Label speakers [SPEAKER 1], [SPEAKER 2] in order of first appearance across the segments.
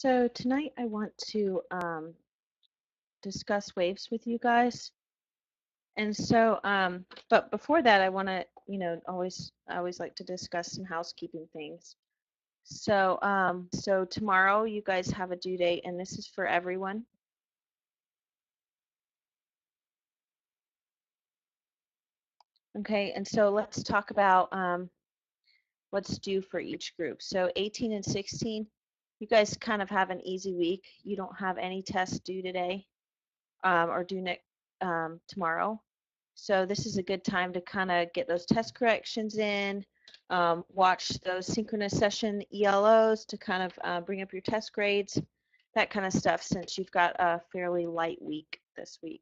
[SPEAKER 1] So tonight I want to discuss waves with you guys. And so, but before that, I want to, I always like to discuss some housekeeping things. So tomorrow you guys have a due date, and this is for everyone. Okay, and so let's talk about what's due for each group. So 18 and 16, you guys kind of have an easy week. You don't have any tests due today or due tomorrow. So this is a good time to kind of get those test corrections in, watch those synchronous session ELOs to kind of bring up your test grades, that kind of stuff, since you've got a fairly light week this week.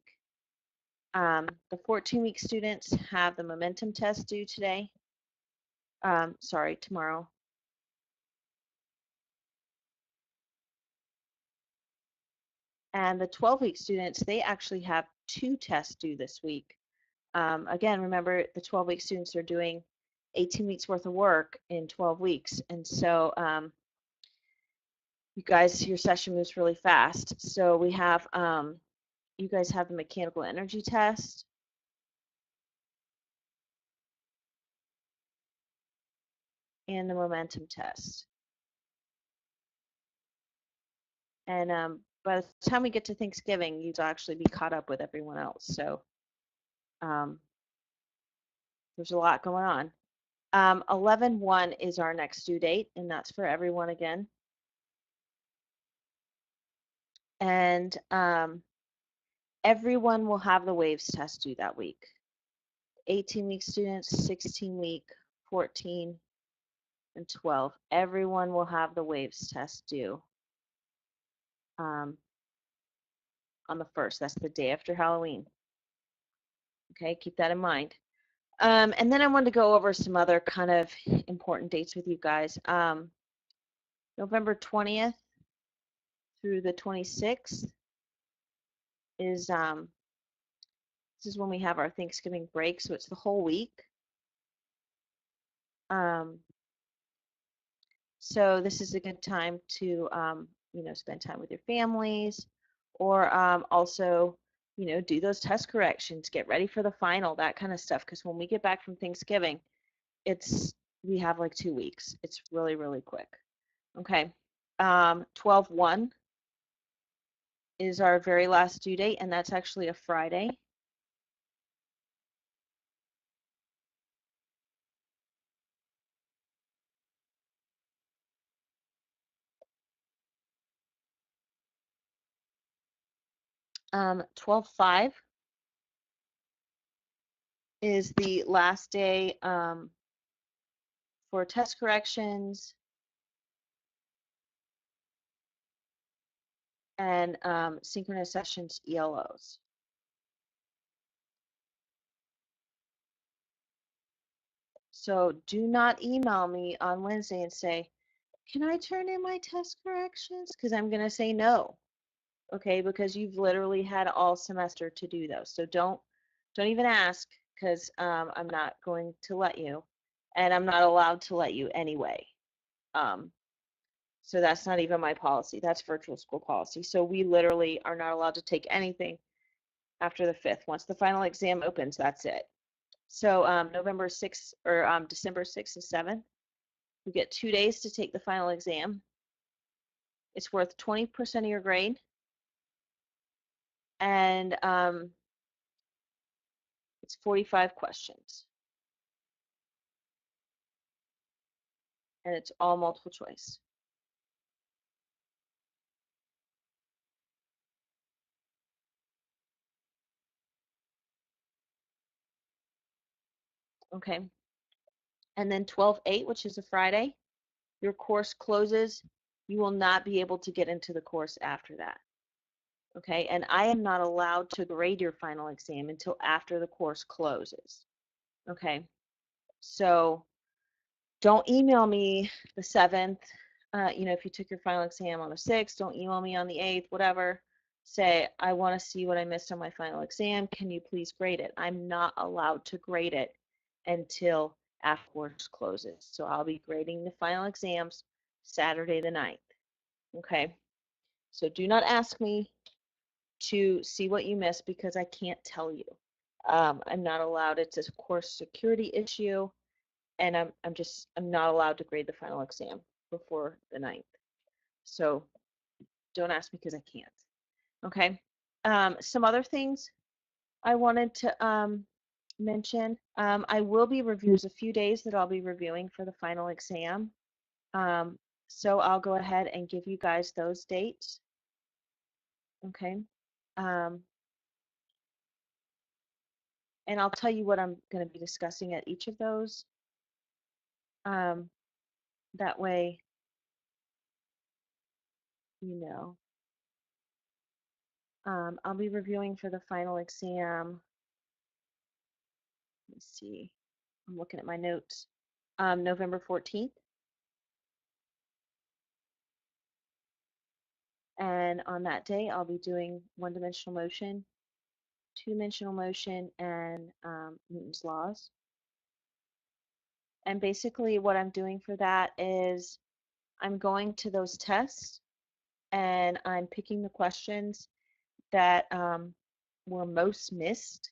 [SPEAKER 1] The 14-week students have the momentum test due today. Tomorrow. And the 12-week students, they actually have 2 tests due this week. Again, remember the 12-week students are doing 18 weeks worth of work in 12 weeks. And so you guys, your session moves really fast. So we have, you guys have the mechanical energy test. And the momentum test. And by the time we get to Thanksgiving, you'll actually be caught up with everyone else. So there's a lot going on. 11/1 is our next due date, and that's for everyone again. And everyone will have the waves test due that week. 18-week students, 16-week, 14, and 12. Everyone will have the waves test due on the 1st. That's the day after Halloween. Okay, keep that in mind. And then I wanted to go over some other kind of important dates with you guys. November 20th through the 26th is this is when we have our Thanksgiving break, so it's the whole week. So this is a good time to spend time with your families, or also do those test corrections, get ready for the final, that kind of stuff. Because when we get back from Thanksgiving, we have like 2 weeks. It's really, really quick. Okay. 12/1 is our very last due date, and that's actually a Friday. Um, 12/5 is the last day for test corrections and synchronous sessions ELOs. So do not email me on Wednesday and say, can I turn in my test corrections? Because I'm going to say no, okay, because you've literally had all semester to do those. So don't even ask, because I'm not going to let you, and I'm not allowed to let you anyway. So that's not even my policy. That's virtual school policy. So we literally are not allowed to take anything after the 5th. Once the final exam opens, that's it. So November 6th or December 6th and 7th, you get 2 days to take the final exam. It's worth 20% of your grade. And it's 45 questions. And it's all multiple choice. Okay. And then 12/8, which is a Friday, your course closes. You will not be able to get into the course after that. Okay, and I am not allowed to grade your final exam until after the course closes. Okay, so don't email me the 7th. If you took your final exam on the 6th, don't email me on the 8th, whatever. Say, I want to see what I missed on my final exam. Can you please grade it? I'm not allowed to grade it until after course closes. So I'll be grading the final exams Saturday the 9th. Okay. So do not ask me to see what you missed because I can't tell you. I'm not allowed. It's a course security issue, and I'm not allowed to grade the final exam before the 9th. So don't ask me because I can't. Okay. Some other things I wanted to mention. I will be reviewing a few days that I'll be reviewing for the final exam. So I'll go ahead and give you guys those dates. Okay. Um, and I'll tell you what I'm going to be discussing at each of those. That way, you know. I'll be reviewing for the final exam. Let me see. I'm looking at my notes. November 14th. And on that day, I'll be doing one-dimensional motion, two-dimensional motion, and Newton's laws. And basically what I'm doing for that is I'm going to those tests and I'm picking the questions that were most missed,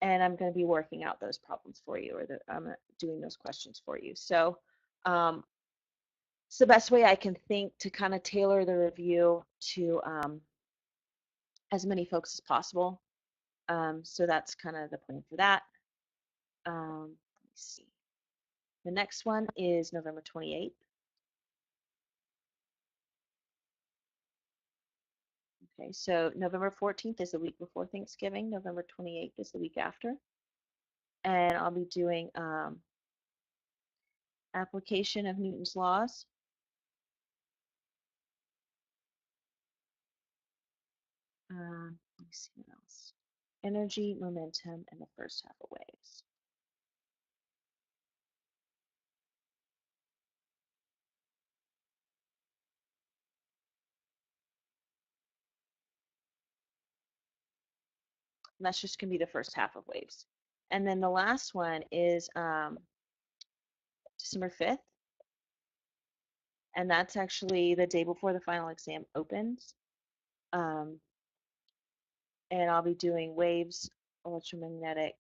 [SPEAKER 1] and I'm going to be working out those problems for you, or I'm doing those questions for you. So it's the best way I can think to kind of tailor the review to as many folks as possible. So that's kind of the plan for that. Let me see. The next one is November 28th. Okay, so November 14th is the week before Thanksgiving. November 28th is the week after. And I'll be doing application of Newton's laws. Let me see what else. Energy, momentum, and the first half of waves. And that's just going to be the first half of waves. And then the last one is December 5th. And that's actually the day before the final exam opens. And I'll be doing waves, electromagnetic,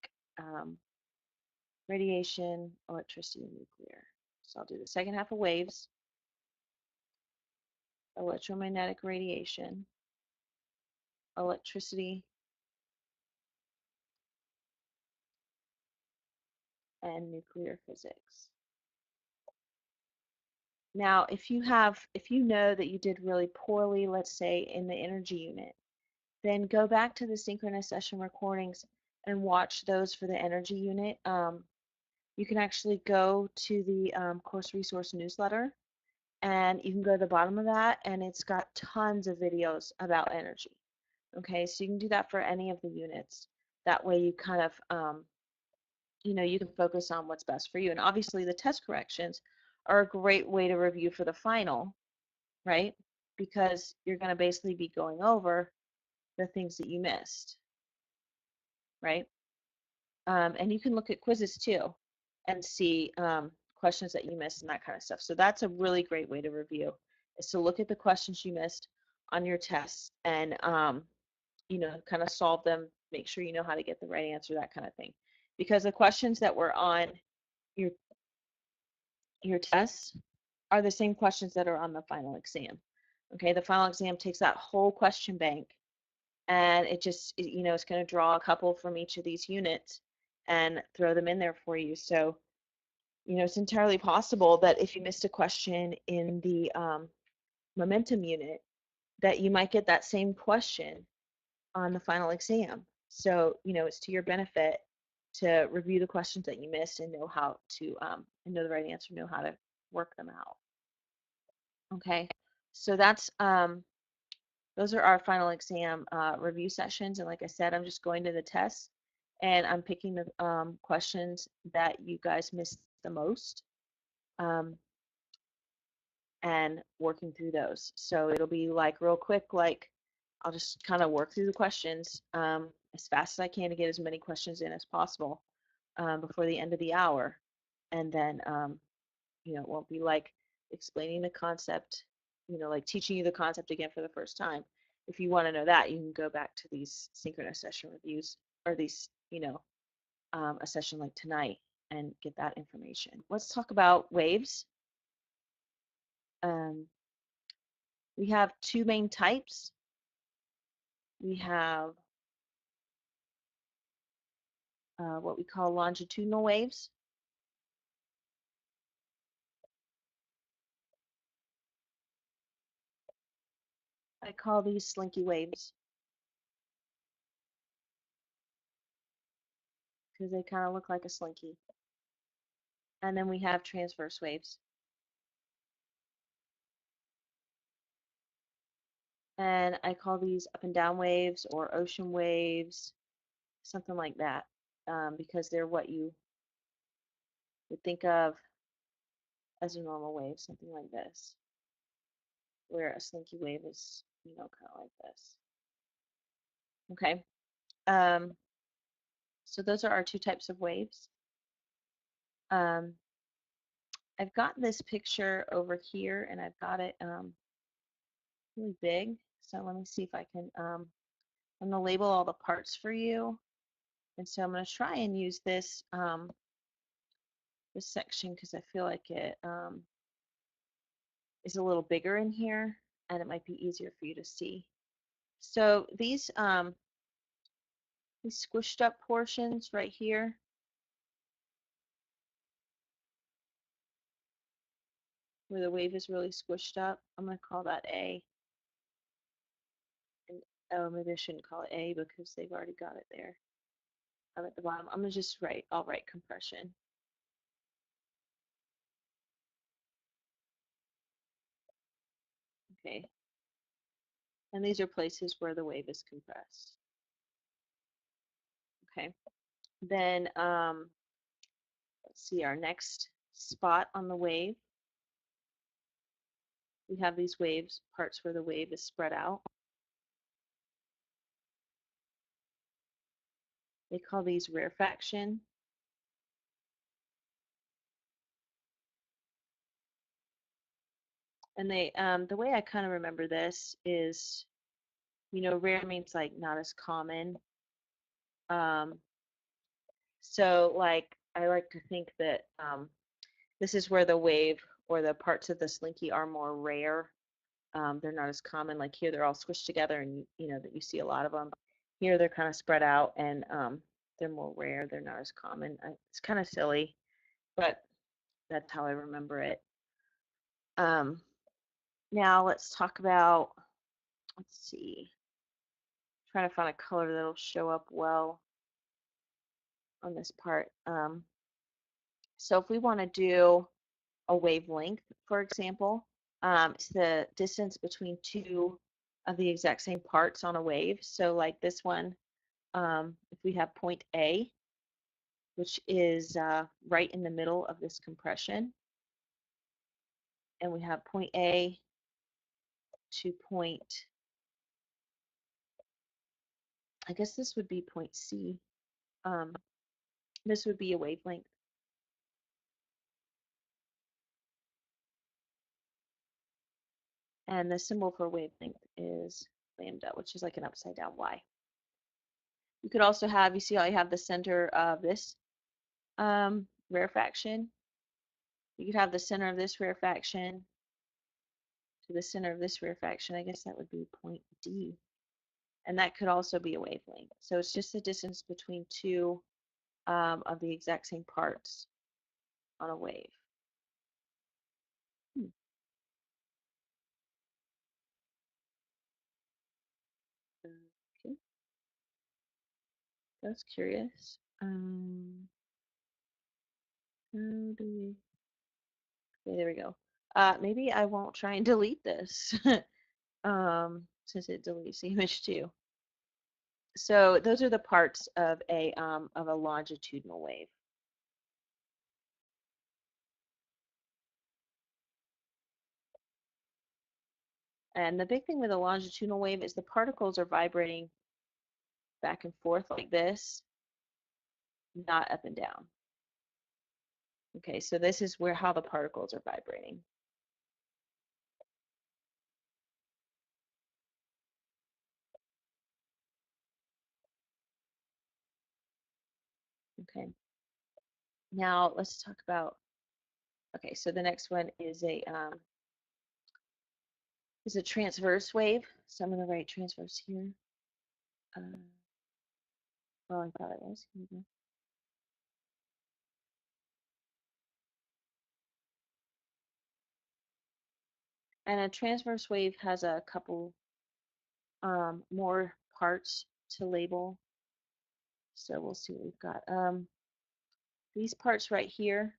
[SPEAKER 1] radiation, electricity, and nuclear. So I'll do the second half of waves, electromagnetic radiation, electricity, and nuclear physics. Now, if you know that you did really poorly, let's say in the energy unit, then go back to the synchronous session recordings and watch those for the energy unit. You can actually go to the course resource newsletter, and you can go to the bottom of that, and it's got tons of videos about energy. Okay, so you can do that for any of the units. That way you kind of, you can focus on what's best for you. And obviously the test corrections are a great way to review for the final, right? Because you're going to basically be going over the things that you missed, right? And you can look at quizzes too and see questions that you missed and that kind of stuff. So that's a really great way to review, is to look at the questions you missed on your tests and, kind of solve them, make sure you know how to get the right answer, that kind of thing. Because the questions that were on your tests are the same questions that are on the final exam. Okay, the final exam takes that whole question bank, and it just, it's going to draw a couple from each of these units and throw them in there for you. So, it's entirely possible that if you missed a question in the momentum unit, that you might get that same question on the final exam. So, it's to your benefit to review the questions that you missed and know how to, and know the right answer, know how to work them out. Okay, so that's, those are our final exam review sessions. And like I said, I'm just going to the tests and I'm picking the questions that you guys missed the most and working through those. So it'll be like real quick, like I'll just kind of work through the questions as fast as I can to get as many questions in as possible before the end of the hour. And then, it won't be like explaining the concept, like teaching you the concept again for the first time. If you want to know that, you can go back to these synchronous session reviews or these, a session like tonight and get that information. Let's talk about waves. We have two main types. We have what we call longitudinal waves. I call these slinky waves because they kind of look like a slinky. And then we have transverse waves. And I call these up and down waves or ocean waves, something like that, because they're what you would think of as a normal wave, something like this, where a slinky wave is, kind of like this. Okay. So those are our two types of waves. I've got this picture over here, and I've got it really big. So let me see if I can, I'm going to label all the parts for you. And so I'm going to try and use this, this section because I feel like it is a little bigger in here, and it might be easier for you to see. So these squished up portions right here, where the wave is really squished up, I'm going to call that A. And oh, maybe I shouldn't call it A because they've already got it there. I'm at the bottom. I'm going to just I'll write compression. Okay. And these are places where the wave is compressed. Okay. Then let's see our next spot on the wave. We have these waves, parts where the wave is spread out. They call these rarefaction. And they, the way I kind of remember this is, rare means like not as common. So like I like to think that this is where the wave or the parts of the slinky are more rare. They're not as common. Like here, they're all squished together, and that you see a lot of them. Here, they're kind of spread out, and they're more rare. They're not as common. It's kind of silly, but that's how I remember it. Now let's talk about. Let's see. Trying to find a color that'll show up well on this part. So if we want to do a wavelength, for example, it's the distance between two of the exact same parts on a wave. So like this one, if we have point A, which is right in the middle of this compression, and we have point A to point, I guess this would be point C. This would be a wavelength. And the symbol for wavelength is lambda, which is like an upside down Y. You could also have, you see how I have the center of this rarefaction? You could have the center of this rarefaction to the center of this rarefaction. I guess that would be point D. And that could also be a wavelength. So it's just the distance between two of the exact same parts on a wave. Okay. That's curious. How do we? Okay, there we go. Maybe I won't try and delete this since it deletes the image too. So those are the parts of a longitudinal wave. And the big thing with a longitudinal wave is the particles are vibrating back and forth like this, not up and down. Okay, so this is how the particles are vibrating. Okay. Now let's talk about, okay, so the next one is a transverse wave. So I'm going to write transverse here. Well, I thought it was. Here we go. And a transverse wave has a couple more parts to label. So we'll see what we've got. These parts right here,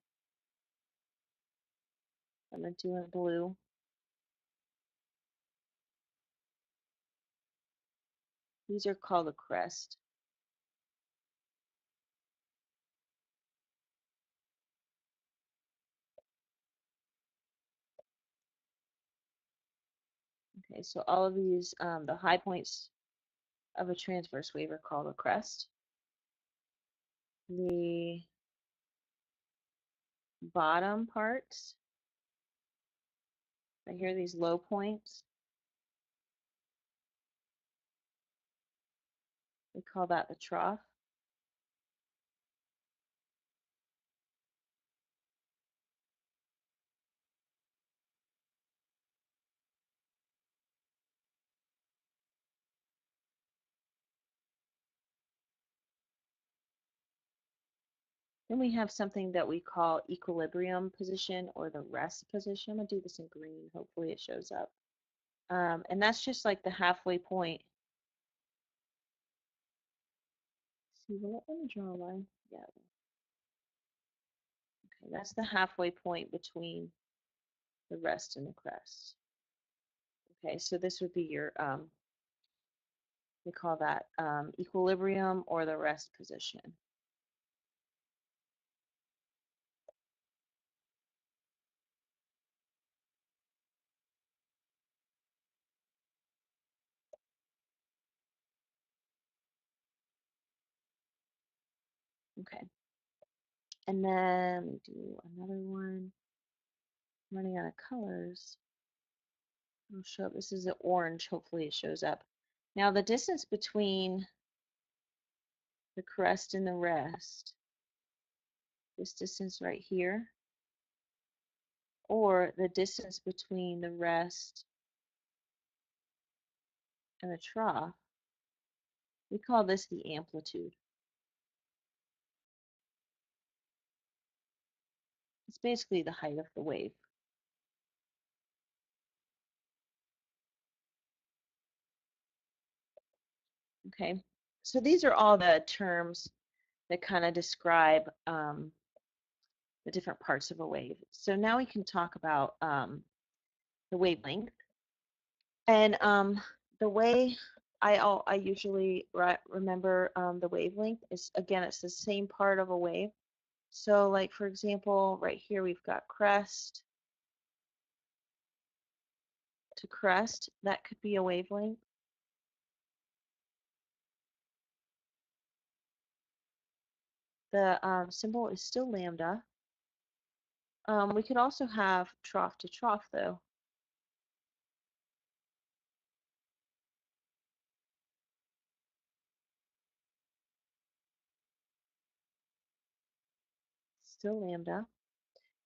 [SPEAKER 1] I'm going to do in blue. These are called the crest. Okay, so all of these, the high points of a transverse wave are called a crest. The bottom parts, right here, these low points, we call that the trough. Then we have something that we call equilibrium position or the rest position. I'm going to do this in green. Hopefully it shows up. And that's just like the halfway point. See, let me draw a line. Yeah. Okay, that's the halfway point between the rest and the crest. Okay, so this would be your, we call that equilibrium or the rest position. Okay. And then we do another one. I'm running out of colors. I'll show up. This is an orange. Hopefully it shows up. Now the distance between the crest and the rest, this distance right here, or the distance between the rest and the trough, we call this the amplitude. It's basically the height of the wave. Okay, so these are all the terms that kind of describe the different parts of a wave. So now we can talk about the wavelength. And the way I usually remember the wavelength is, again, it's the same part of a wave. So like, for example, right here we've got crest to crest. That could be a wavelength. The symbol is still lambda. We could also have trough to trough, though. Still lambda.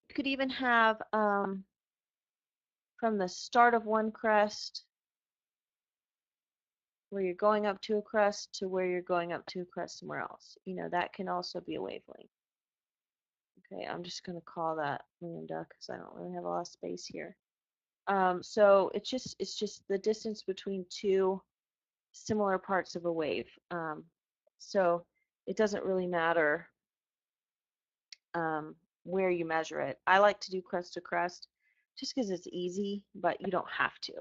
[SPEAKER 1] You could even have from the start of one crest where you're going up to a crest to where you're going up to a crest somewhere else. You know, that can also be a wavelength. Okay, I'm just going to call that lambda because I don't really have a lot of space here. So it's just the distance between two similar parts of a wave. So it doesn't really matter where you measure it. I like to do crest to crest just because it's easy, but you don't have to.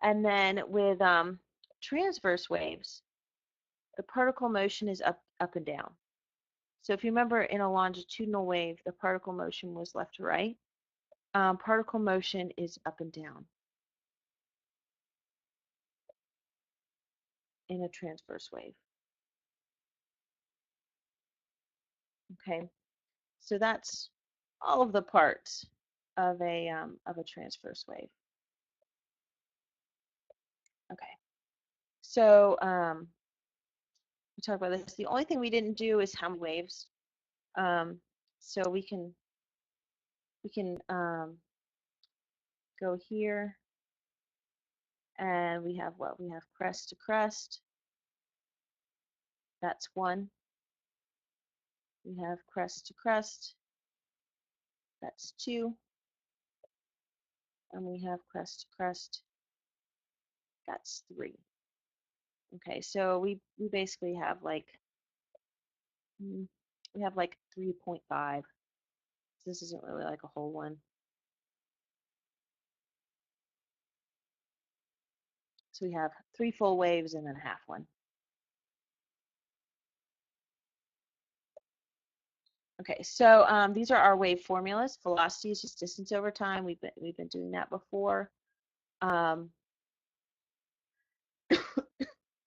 [SPEAKER 1] And then with transverse waves, the particle motion is up and down. So if you remember in a longitudinal wave, the particle motion was left to right. Particle motion is up and down in a transverse wave. Okay, so that's all of the parts of a transverse wave. Okay, so we talked about this. The only thing we didn't do is how many waves So we can go here, and we have what? We have crest to crest. That's 1. We have crest to crest. That's 2. And we have crest to crest. That's 3. Okay, so we basically have like we have like 3.5. This isn't really like a whole one. So we have 3 full waves and then a half one. Okay, so these are our wave formulas. Velocity is just distance over time. We've been doing that before.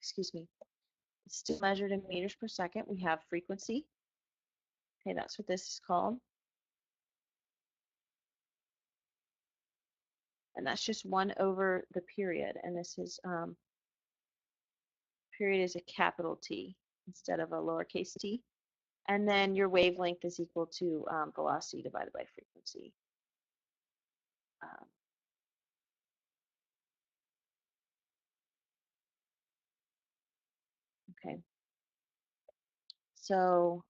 [SPEAKER 1] Excuse me. It's still measured in meters per second. We have frequency. Okay, that's what this is called. And that's just 1 over the period. And this is period is a capital T instead of a lowercase t. And then your wavelength is equal to velocity divided by frequency. Okay. So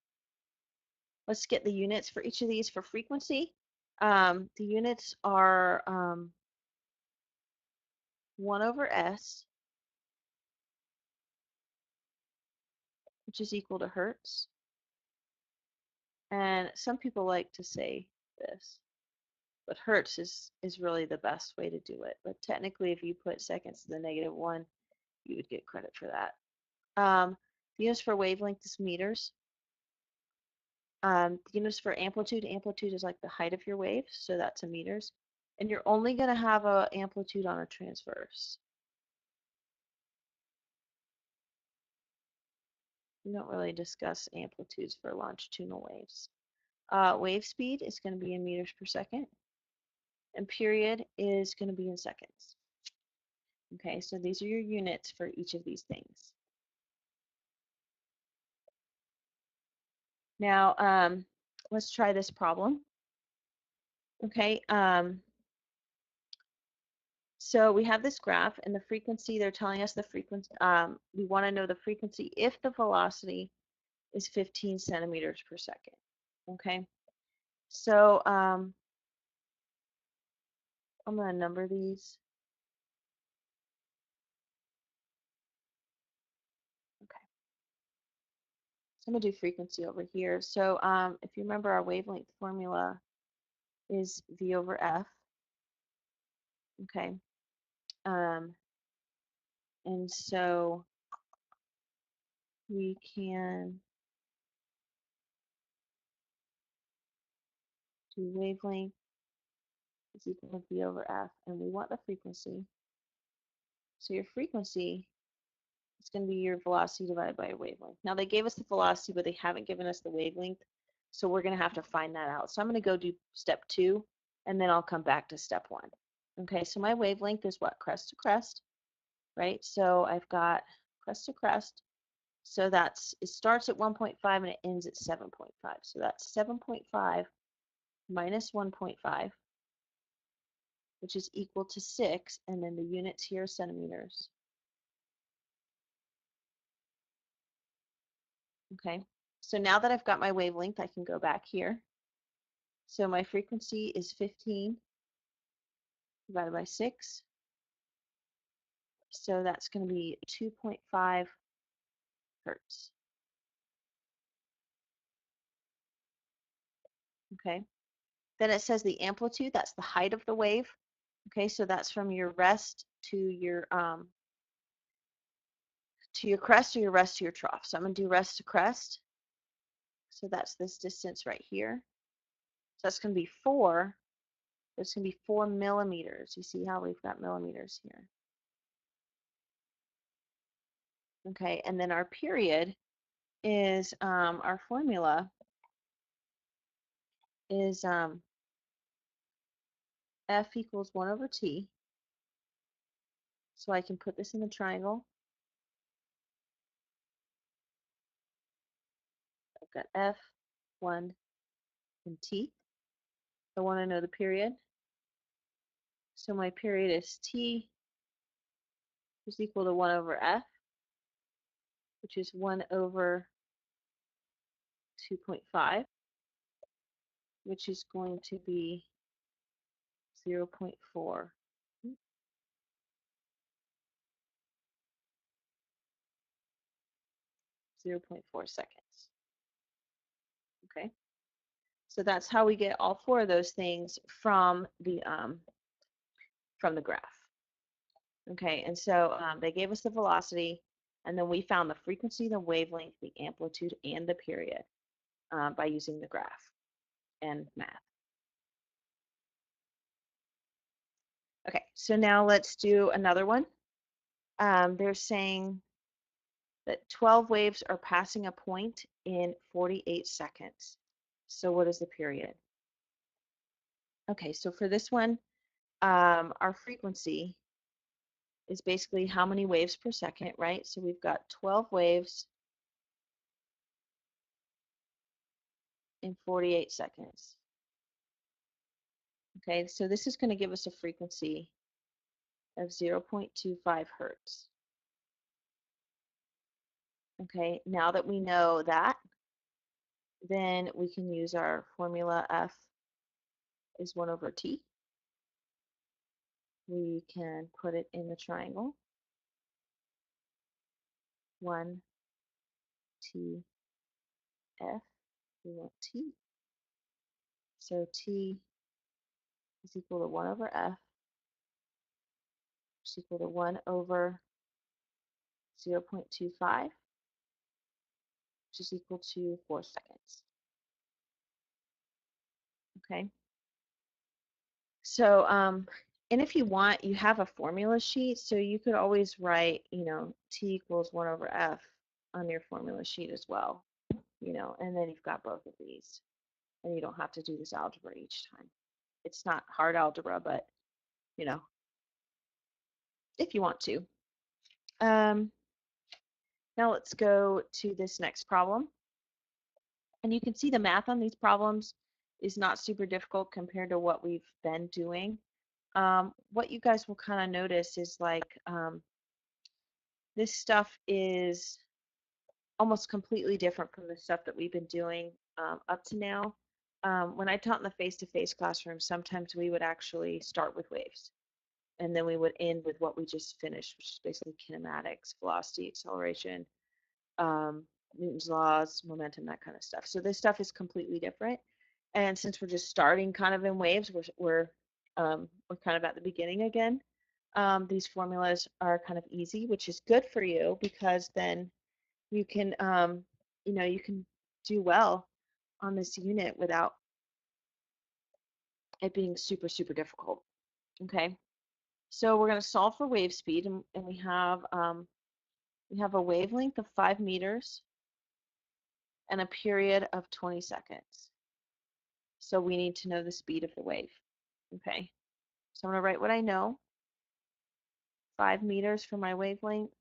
[SPEAKER 1] let's get the units for each of these. For frequency, the units are 1 over S, which is equal to hertz. And some people like to say this, but hertz is really the best way to do it. But technically, if you put seconds to the -1, you would get credit for that. The units for wavelength is meters. The units for amplitude is like the height of your wave, so that's in meters. And you're only going to have an amplitude on a transverse. We don't really discuss amplitudes for longitudinal waves. Wave speed is going to be in meters per second, and period is going to be in seconds. Okay, so these are your units for each of these things. Now, let's try this problem. Okay, so we have this graph, and the frequency, they're telling us the frequency, we want to know the frequency if the velocity is 15 centimeters per second. Okay, so I'm going to number these. Okay, so I'm going to do frequency over here. So if you remember, our wavelength formula is V over F. Okay, and so we can do wavelength is equal to V over F, and we want the frequency. So your frequency is going to be your velocity divided by your wavelength. Now they gave us the velocity, but they haven't given us the wavelength, so we're going to have to find that out. So I'm going to go do step 2, and then I'll come back to step 1. Okay, so my wavelength is what? Crest to crest, right? So I've got crest to crest. So it starts at 1.5 and it ends at 7.5. So that's 7.5 minus 1.5, which is equal to 6, and then the units here are centimeters. Okay, so now that I've got my wavelength, I can go back here. So my frequency is 15 divided by 6. So that's going to be 2.5 hertz. Okay, then it says the amplitude, that's the height of the wave. Okay, so that's from your rest to your crest, or your rest to your trough. So I'm going to do rest to crest. So that's this distance right here. So that's going to be 4. There's going to be 4 millimeters. You see how we've got millimeters here. Okay, and then our period is our formula is F equals 1 over T. So I can put this in the triangle. I've got F 1, and t. I want to know the period. So my period is t is equal to 1 over f, which is 1 over 2.5, which is going to be 0.4. 0.4 seconds. Okay, so that's how we get all four of those things from the graph. Okay, and so they gave us the velocity, and then we found the frequency, the wavelength, the amplitude, and the period by using the graph and math. Okay, so now let's do another one. They're saying that 12 waves are passing a point in 48 seconds. So what is the period? Okay, so for this one, our frequency is basically how many waves per second, right? So we've got 12 waves in 48 seconds. Okay, so this is going to give us a frequency of 0.25 hertz. Okay, now that we know that, then we can use our formula. F is 1 over t. We can put it in the triangle. 1 t f, we want t. So t is equal to 1 over f, which is equal to 1 over 0.25, which is equal to 4 seconds. Okay. So, and if you want, you have a formula sheet, so you could always write, t equals 1 over f on your formula sheet as well, and then you've got both of these, and you don't have to do this algebra each time. It's not hard algebra, but, if you want to. Now let's go to this next problem. And you can see the math on these problems is not super difficult compared to what we've been doing. What you guys will kind of notice is like this stuff is almost completely different from the stuff that we've been doing up to now. When I taught in the face-to-face classroom, sometimes we would actually start with waves, and then we would end with what we just finished, which is basically kinematics, velocity, acceleration, Newton's laws, momentum, that kind of stuff. So this stuff is completely different. And since we're just starting kind of in waves, we're kind of at the beginning again. These formulas are kind of easy, which is good for you because then you can, you can do well on this unit without it being super, super difficult. Okay, so we're going to solve for wave speed, and we have a wavelength of 5 meters and a period of 20 seconds. So we need to know the speed of the wave. Okay, so I'm going to write what I know. 5 meters for my wavelength,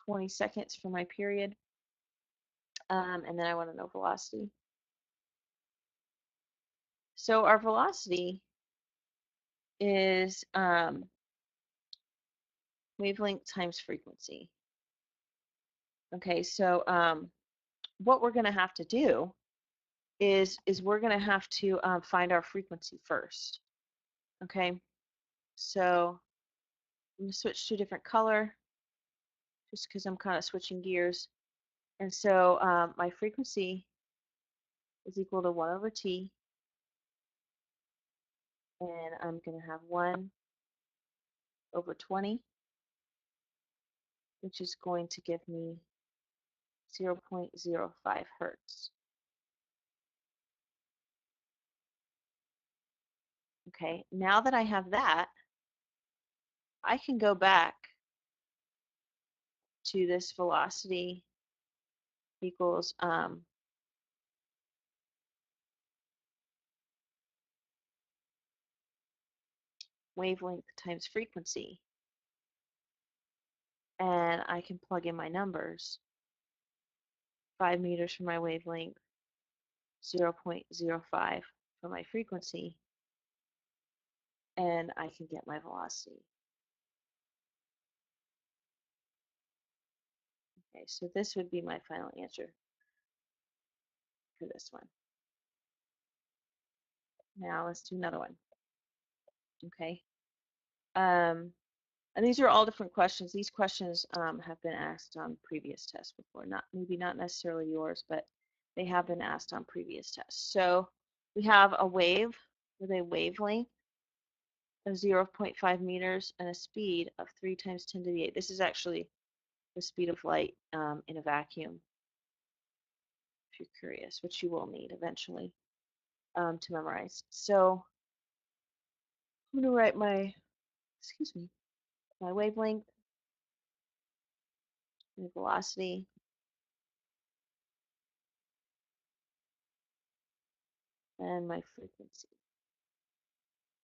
[SPEAKER 1] 20 seconds for my period, and then I want to know velocity. So our velocity is wavelength times frequency. Okay, so what we're going to have to do is we're going to have to find our frequency first. Okay, so I'm going to switch to a different color just because I'm kind of switching gears. And so my frequency is equal to 1 over t, and I'm going to have 1 over 20, which is going to give me 0.05 hertz. Okay, now that I have that, I can go back to this velocity equals wavelength times frequency, and I can plug in my numbers, 5 meters for my wavelength, 0.05 for my frequency, and I can get my velocity. Okay, so this would be my final answer for this one. Now let's do another one. Okay. And these are all different questions. These questions have been asked on previous tests before. Maybe not necessarily yours, but they have been asked on previous tests. So we have a wave with a wavelength of 0.5 meters and a speed of 3 times 10 to the 8. This is actually the speed of light in a vacuum, if you're curious, which you will need eventually to memorize. So I'm going to write my, my wavelength, my velocity, and my frequency.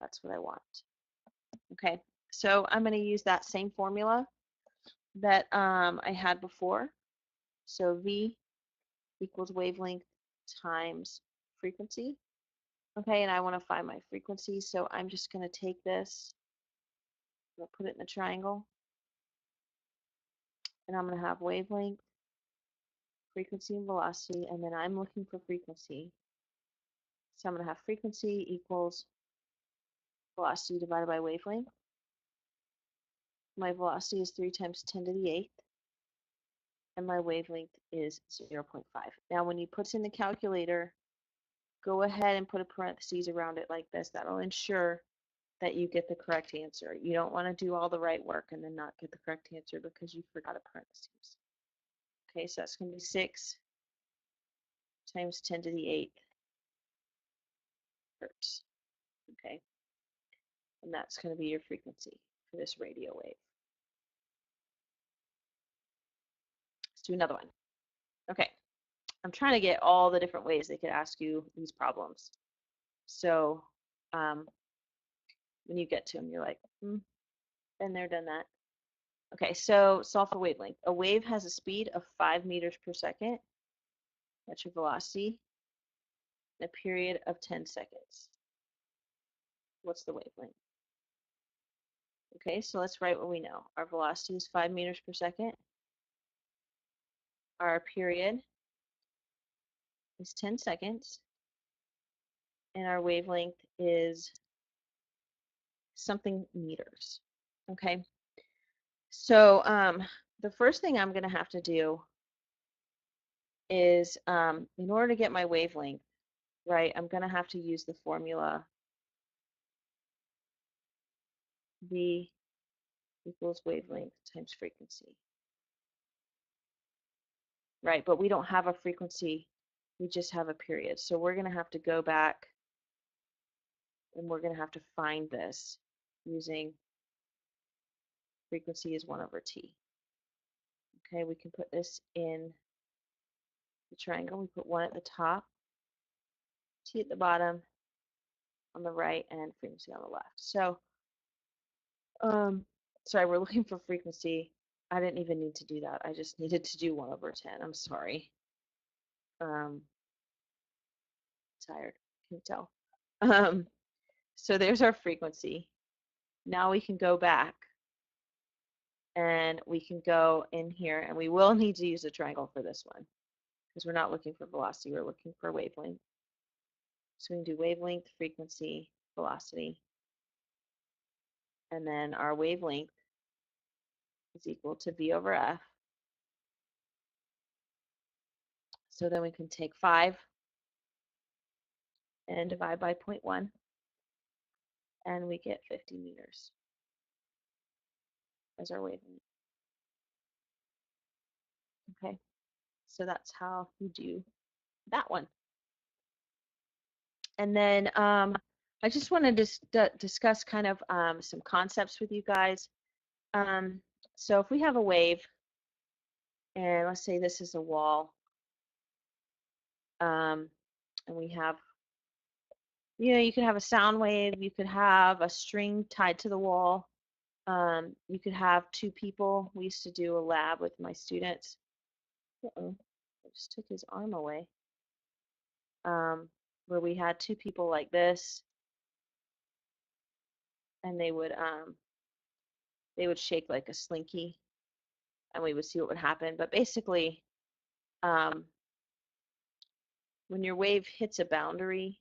[SPEAKER 1] That's what I want. Okay, so I'm going to use that same formula that I had before. So V equals wavelength times frequency. Okay, and I want to find my frequency, so I'm just going to take this, I'm going to put it in a triangle, and I'm going to have wavelength, frequency, and velocity, and then I'm looking for frequency. So I'm going to have frequency equals velocity divided by wavelength. My velocity is 3 times 10 to the 8th, and my wavelength is 0.5. Now, when you put in the calculator, go ahead and put a parentheses around it like this. That'll ensure that you get the correct answer. You don't want to do all the right work and then not get the correct answer because you forgot a parentheses. Okay, so that's going to be 6 times 10 to the 8th hertz. Okay, and that's going to be your frequency for this radio wave. Let's do another one. Okay, I'm trying to get all the different ways they could ask you these problems. So when you get to them, you're like, been there, done that. Okay, so solve for wavelength. A wave has a speed of 5 meters per second. That's your velocity. In a period of 10 seconds. What's the wavelength? Okay, so let's write what we know. Our velocity is 5 meters per second. Our period is 10 seconds. And our wavelength is something meters. Okay, so the first thing I'm going to have to do is, in order to get my wavelength, right, I'm going to have to use the formula V equals wavelength times frequency. Right, but we don't have a frequency, we just have a period. So we're going to have to go back and we're going to have to find this using frequency is 1 over t. Okay, we can put this in the triangle. We put 1 at the top, t at the bottom, on the right, and frequency on the left. So, sorry, we're looking for frequency. I didn't even need to do that. I just needed to do 1 over 10. I'm sorry. Tired, can you tell? So there's our frequency. Now we can go back and we can go in here, and we will need to use a triangle for this one because we're not looking for velocity, we're looking for wavelength. So we can do wavelength, frequency, velocity, and then our wavelength is equal to V over F. So then we can take 5 and divide by 0.1, and we get 50 meters as our wavelength. Okay, so that's how you do that one. And then I just wanted to discuss kind of some concepts with you guys. So if we have a wave, and let's say this is a wall, and we have, you could have a sound wave, you could have a string tied to the wall, you could have 2 people. We used to do a lab with my students. just took his arm away. Where we had two people like this, and they would shake like a slinky, and we would see what would happen. But basically, when your wave hits a boundary,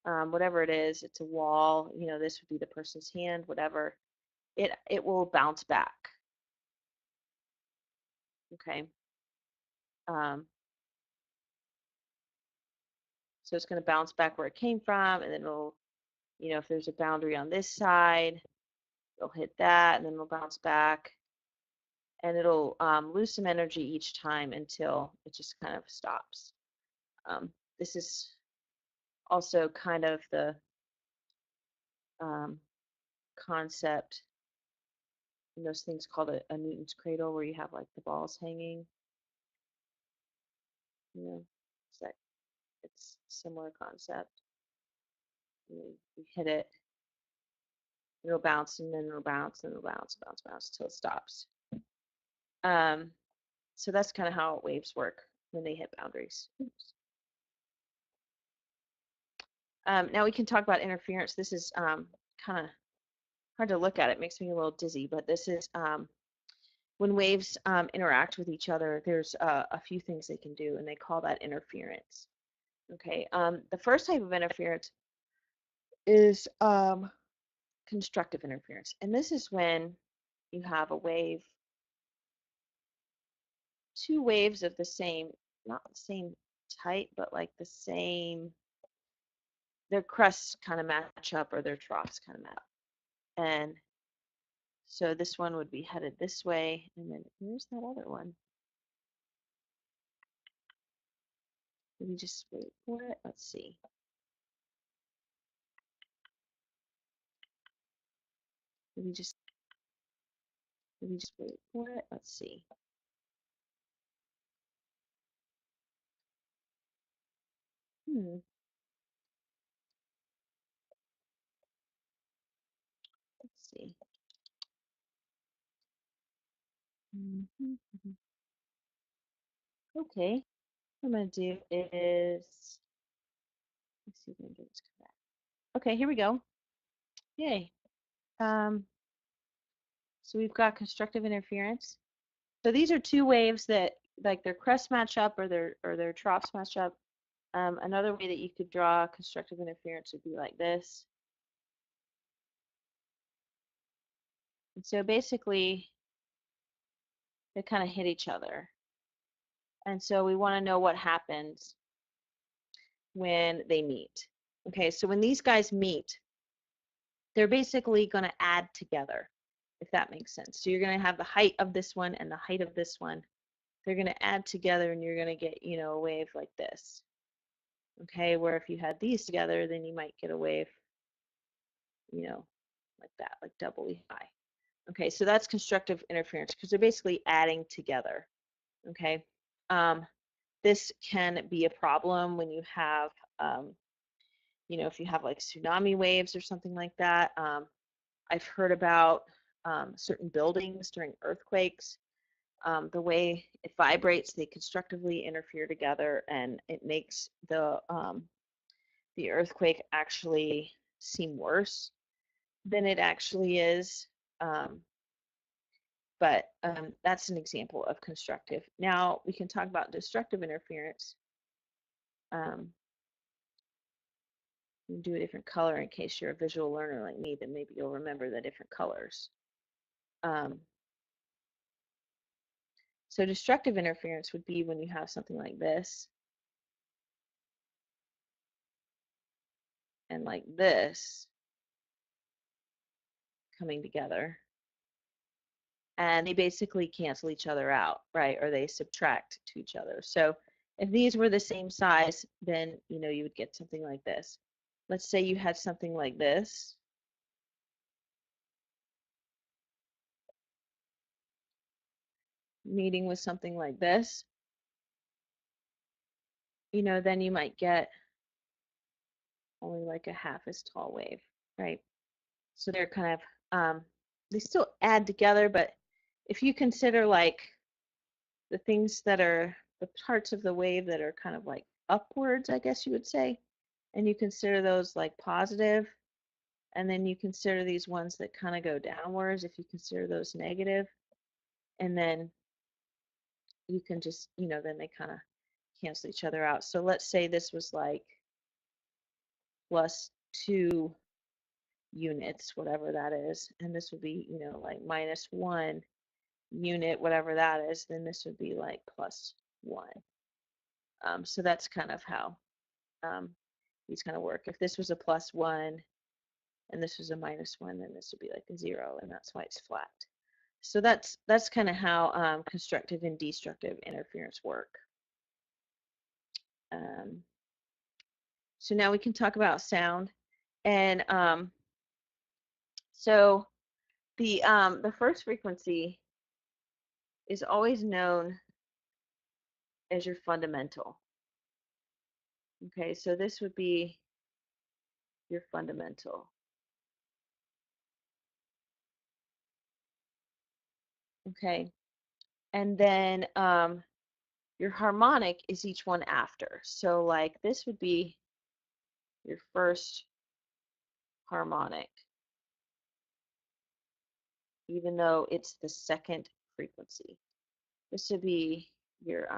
[SPEAKER 1] whatever it is, it's a wall, you know, this would be the person's hand, whatever, it will bounce back. Okay. So it's going to bounce back where it came from, and then it'll, you know, if there's a boundary on this side, it'll hit that, and then it'll bounce back, and it'll lose some energy each time until it just kind of stops. This is also kind of the concept in those things called a Newton's cradle, where you have like the balls hanging. You know, it's a similar concept. You hit it, it'll bounce, and then it'll bounce, and it'll bounce, bounce, bounce until it stops. So that's kind of how waves work when they hit boundaries. Now we can talk about interference. This is kind of hard to look at. It makes me a little dizzy, but this is when waves interact with each other, there's a few things they can do, and they call that interference. Okay, the first type of interference is constructive interference, and this is when you have a wave, two waves of the same, not the same type, but like the same, their crests kind of match up, or their troughs kind of match up. And so this one would be headed this way, and then where's that other one? Let me just wait for it. Let's see. Let me just wait for it. Let's see. Let's see. Okay. What I'm going to do is, let's see if I can get this come back. Okay, here we go. Yay. So we've got constructive interference. So these are two waves that like their crests match up, or their troughs match up. Another way that you could draw constructive interference would be like this. And so basically, they kind of hit each other. And so we want to know what happens when they meet. Okay, so when these guys meet, they're basically going to add together, if that makes sense. So you're going to have the height of this one and the height of this one. They're going to add together, and you're going to get, you know, a wave like this. Okay, where if you had these together, then you might get a wave, you know, like that, like doubly high. Okay, so that's constructive interference because they're basically adding together. Okay, this can be a problem when you have, you know, if you have like tsunami waves or something like that. I've heard about certain buildings during earthquakes. The way it vibrates, they constructively interfere together, and it makes the earthquake actually seem worse than it actually is. But that's an example of constructive. Now we can talk about destructive interference. Do a different color in case you're a visual learner like me, then maybe you'll remember the different colors. So destructive interference would be when you have something like this and like this coming together, and they basically cancel each other out, right? Or they subtract to each other. So if these were the same size, then, you know, you would get something like this. Let's say you had something like this. Meeting with something like this, you know, then you might get only like a half as tall wave, right? So they're kind of, they still add together, but if you consider like the things that are the parts of the wave that are kind of like upwards, I guess you would say, and you consider those like positive, and then you consider these ones that kind of go downwards if you consider those negative, and then you can just, then they kind of cancel each other out. So let's say this was like plus 2 units, whatever that is, and this would be, like minus 1 unit, whatever that is, then this would be like plus 1. So that's kind of how these kind of work. If this was a plus 1 and this was a minus 1, then this would be like a 0, and that's why it's flat. So that's kind of how constructive and destructive interference work. So now we can talk about sound, and so the first frequency is always known as your fundamental. Okay, so this would be your fundamental. Okay, and then your harmonic is each one after. So like this would be your first harmonic, even though it's the second frequency. This would be your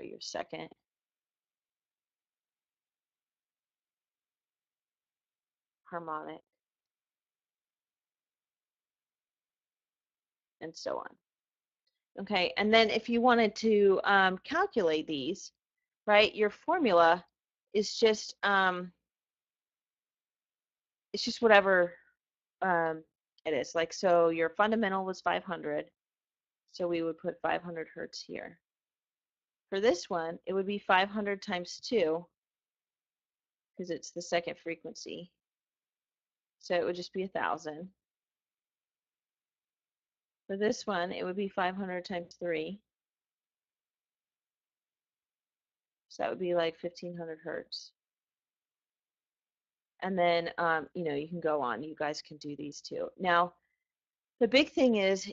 [SPEAKER 1] your second harmonic, and so on. Okay, and then if you wanted to calculate these, right, your formula is just it's just whatever it is. Like, so your fundamental was 500, so we would put 500 hertz here. For this one, it would be 500 times 2, because it's the second frequency. So it would just be 1,000. For this one, it would be 500 times 3. So that would be like 1,500 hertz. And then, you can go on. You guys can do these too. Now, the big thing is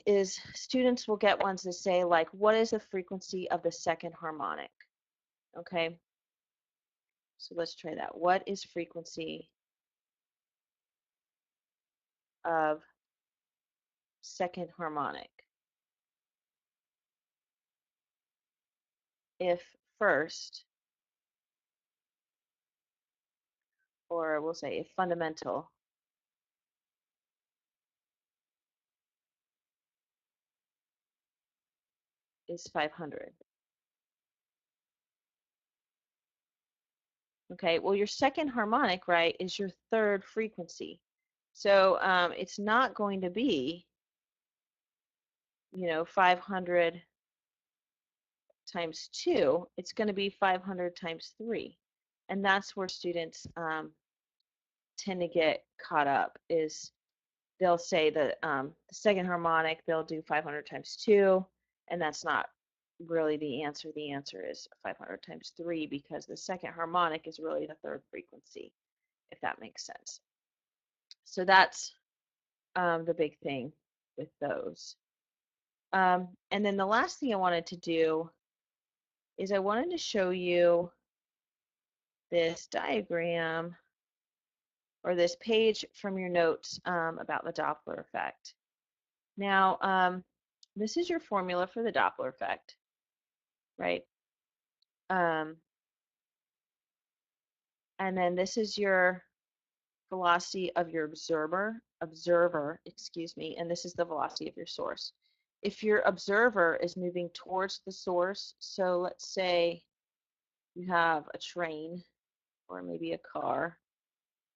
[SPEAKER 1] students will get ones that say, like, what is the frequency of the second harmonic? Okay. So let's try that. What is frequency of second harmonic if first, or we'll say if fundamental is 500? Okay, well, your second harmonic, right, is your third frequency. So it's not going to be, 500 times 2. It's going to be 500 times 3. And that's where students tend to get caught up, is they'll say that the second harmonic, they'll do 500 times 2, and that's not really the answer. The answer is 500 times 3, because the second harmonic is really the third frequency, if that makes sense. So that's the big thing with those. And then the last thing I wanted to do is I wanted to show you this diagram, or this page from your notes about the Doppler effect. Now, this is your formula for the Doppler effect, right? And then this is your velocity of your observer, excuse me, and this is the velocity of your source. If your observer is moving towards the source, so let's say you have a train or maybe a car,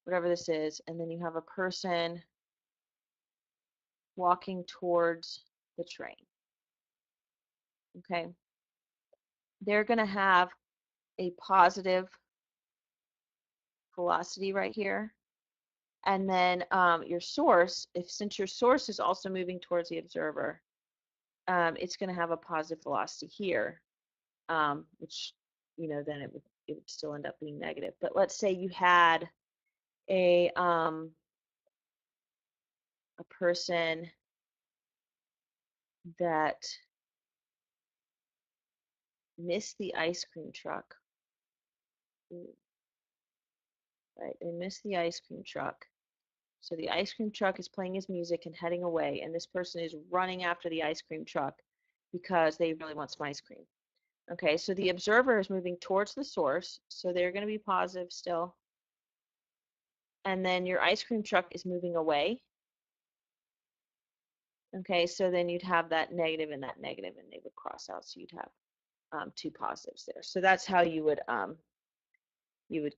[SPEAKER 1] whatever this is, and then you have a person walking towards the train, okay? They're going to have a positive velocity right here. And then your source, since your source is also moving towards the observer, it's going to have a positive velocity here, which, then it would still end up being negative. But let's say you had a person that miss the ice cream truck. Ooh, right, they miss the ice cream truck. So the ice cream truck is playing his music and heading away, and this person is running after the ice cream truck because they really want some ice cream. Okay, so the observer is moving towards the source, so they're going to be positive still. And then your ice cream truck is moving away. Okay, so then you'd have that negative and they would cross out, so you'd have two positives there. So that's how you would you would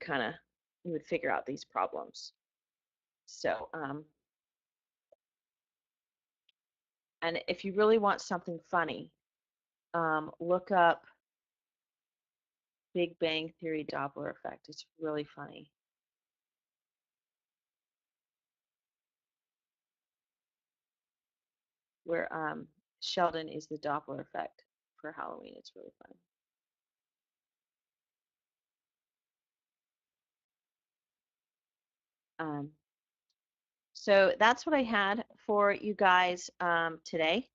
[SPEAKER 1] figure out these problems. So and if you really want something funny, look up Big Bang Theory Doppler Effect. It's really funny. Where Sheldon is the Doppler effect for Halloween. It's really fun. So that's what I had for you guys today.